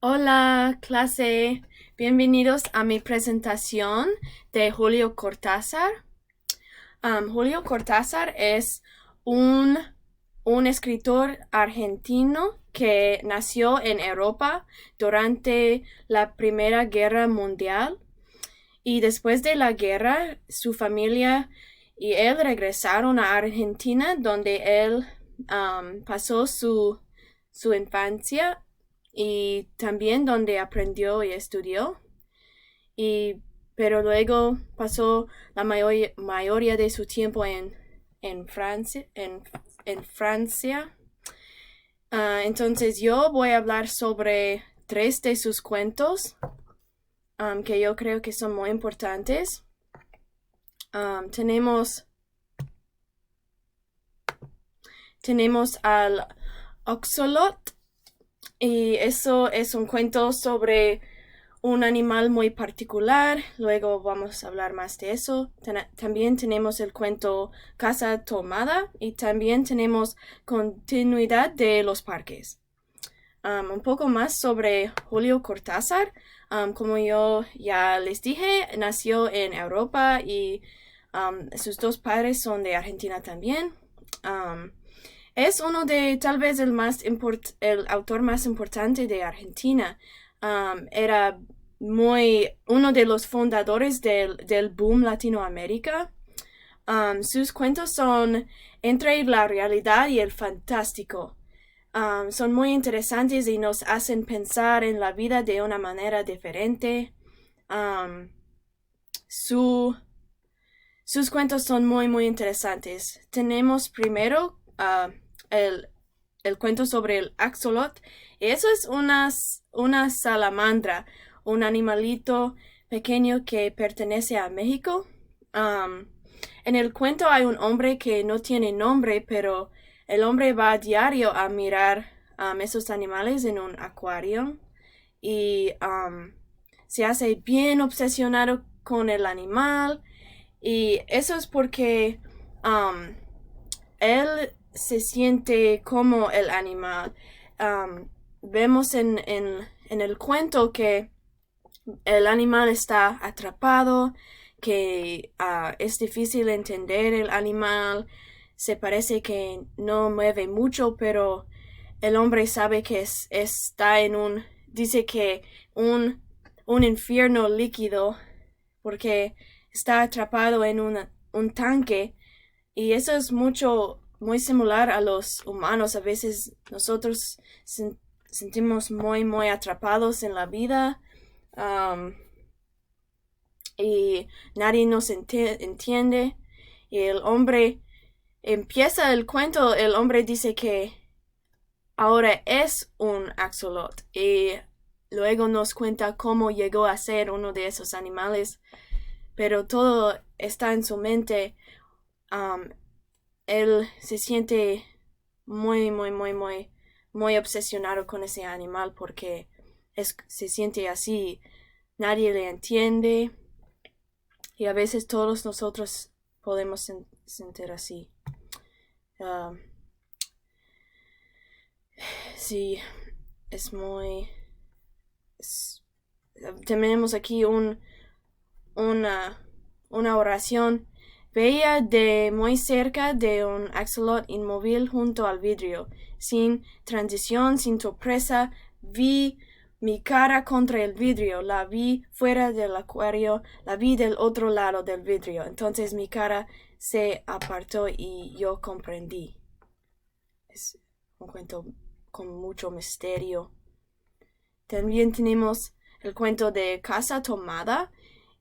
Hola, clase. Bienvenidos a mi presentación de Julio Cortázar. Julio Cortázar es un, un escritor argentino que nació en Europa durante la Primera Guerra Mundial y después de la guerra su familia y él regresaron a Argentina donde él pasó su infancia y también donde aprendió y estudió. Y, pero luego pasó la mayoría de su tiempo en Francia. En Francia. Entonces yo voy a hablar sobre tres de sus cuentos que yo creo que son muy importantes. Tenemos al Oxolot y eso es un cuento sobre un animal muy particular. Luego vamos a hablar más de eso. También tenemos el cuento Casa Tomada y también tenemos continuidad de los parques. Un poco más sobre Julio Cortázar. Como yo ya les dije, nació en Europa y sus dos padres son de Argentina también. Es uno de tal vez el autor más importante de Argentina. Era uno de los fundadores del boom Latinoamérica. Sus cuentos son entre la realidad y el fantástico. Son muy interesantes y nos hacen pensar en la vida de una manera diferente. Um, su, Sus cuentos son muy interesantes. Tenemos primero el cuento sobre el axolot. Eso es una salamandra, un animalito pequeño que pertenece a México. Um, en el cuento hay un hombre que no tiene nombre, pero el hombre va a diario a mirar esos animales en un acuario y se hace bien obsesionado con el animal y eso es porque um, él se siente como el animal. Vemos en el cuento que el animal está atrapado, que es difícil entender el animal, se parece que no mueve mucho, pero el hombre sabe que está dice que un infierno líquido, porque está atrapado en un tanque, y eso es muy similar a los humanos. A veces nosotros sentimos muy atrapados en la vida. Um, y nadie nos entiende. Y el hombre empieza el cuento, el hombre dice que ahora es un axolot y luego nos cuenta cómo llegó a ser uno de esos animales, pero todo está en su mente. Um, Él se siente muy obsesionado con ese animal porque se siente así, nadie le entiende y a veces todos nosotros podemos sentir así. Uh, sí, es muy... es- tenemos aquí una oración. Veía de muy cerca de un axolot inmóvil junto al vidrio. Sin transición, sin sorpresa, vi mi cara contra el vidrio, la vi fuera del acuario, la vi del otro lado del vidrio. Entonces mi cara se apartó y yo comprendí. Es un cuento con mucho misterio. También tenemos el cuento de Casa Tomada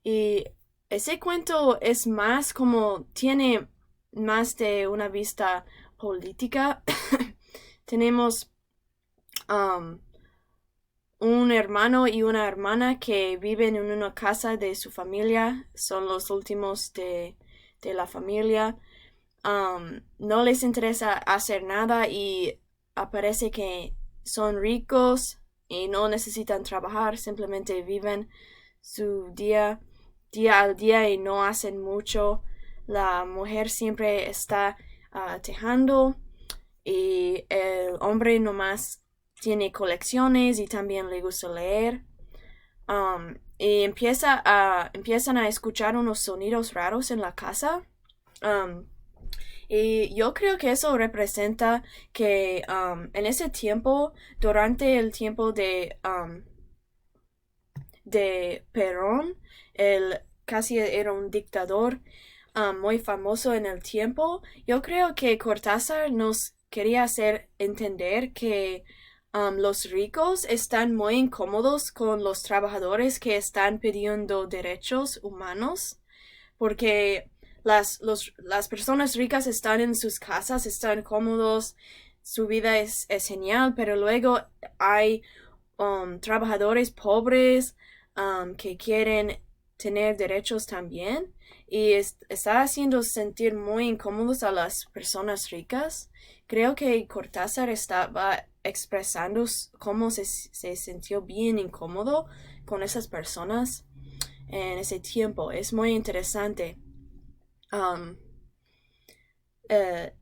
y ese cuento es más como tiene más de una vista política. Tenemos um, un hermano y una hermana que viven en una casa de su familia, son los últimos de la familia. No les interesa hacer nada y aparece que son ricos y no necesitan trabajar, simplemente viven su día al día y no hacen mucho. La mujer siempre está tejando y el hombre nomás tiene colecciones y también le gusta leer. Y empiezan a escuchar unos sonidos raros en la casa. Y yo creo que eso representa que en ese tiempo, durante el tiempo de Perón, él casi era un dictador muy famoso en el tiempo. Yo creo que Cortázar nos quería hacer entender que los ricos están muy incómodos con los trabajadores que están pidiendo derechos humanos, porque las personas ricas están en sus casas, están cómodos, su vida es genial, pero luego hay trabajadores pobres que quieren tener derechos también y está haciendo sentir muy incómodos a las personas ricas. Creo que Cortázar estaba expresando cómo se sintió bien incómodo con esas personas en ese tiempo. Es muy interesante.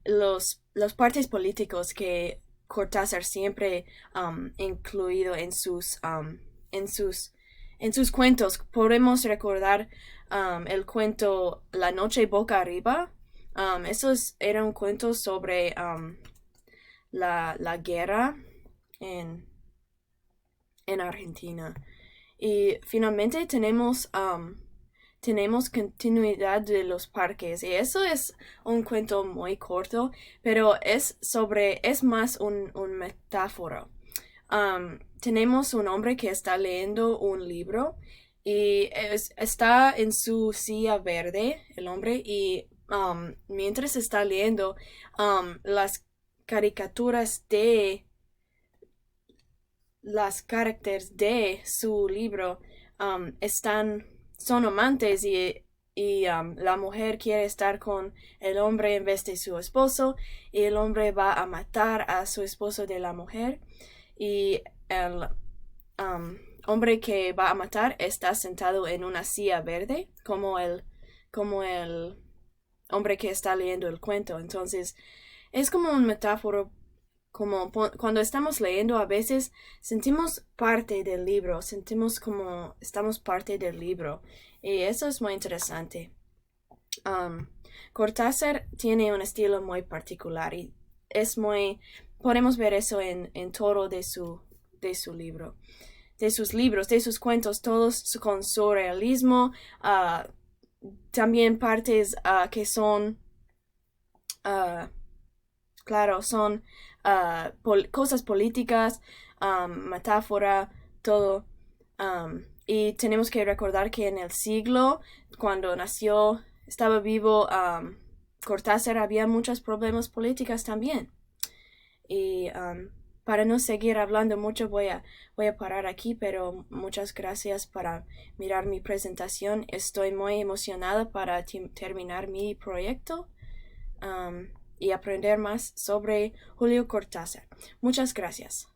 Los partes políticos que Cortázar siempre incluido en sus cuentos. Podemos recordar el cuento La noche boca arriba. Era un cuento sobre la guerra en Argentina. Y finalmente tenemos continuidad de los parques. Y eso es un cuento muy corto, pero es más un metáfora. Tenemos un hombre que está leyendo un libro y está en su silla verde, el hombre, y mientras está leyendo, las caricaturas de las caracteres de su libro son amantes y la mujer quiere estar con el hombre en vez de su esposo y el hombre va a matar a su esposo de la mujer y el hombre que va a matar está sentado en una silla verde como el hombre que está leyendo el cuento. Entonces es como un metáforo, como cuando estamos leyendo a veces sentimos parte del libro, sentimos como estamos parte del libro y eso es muy interesante. Cortázar tiene un estilo muy particular y podemos ver eso en todo de su libro, de sus libros, de sus cuentos, todos con surrealismo, también partes que son claro, son cosas políticas, metáfora, todo. Y tenemos que recordar que en el siglo, cuando nació, estaba vivo Cortázar, había muchos problemas políticos también. Y para no seguir hablando mucho, voy a parar aquí, pero muchas gracias para mirar mi presentación. Estoy muy emocionada para terminar mi proyecto. Y aprender más sobre Julio Cortázar. Muchas gracias.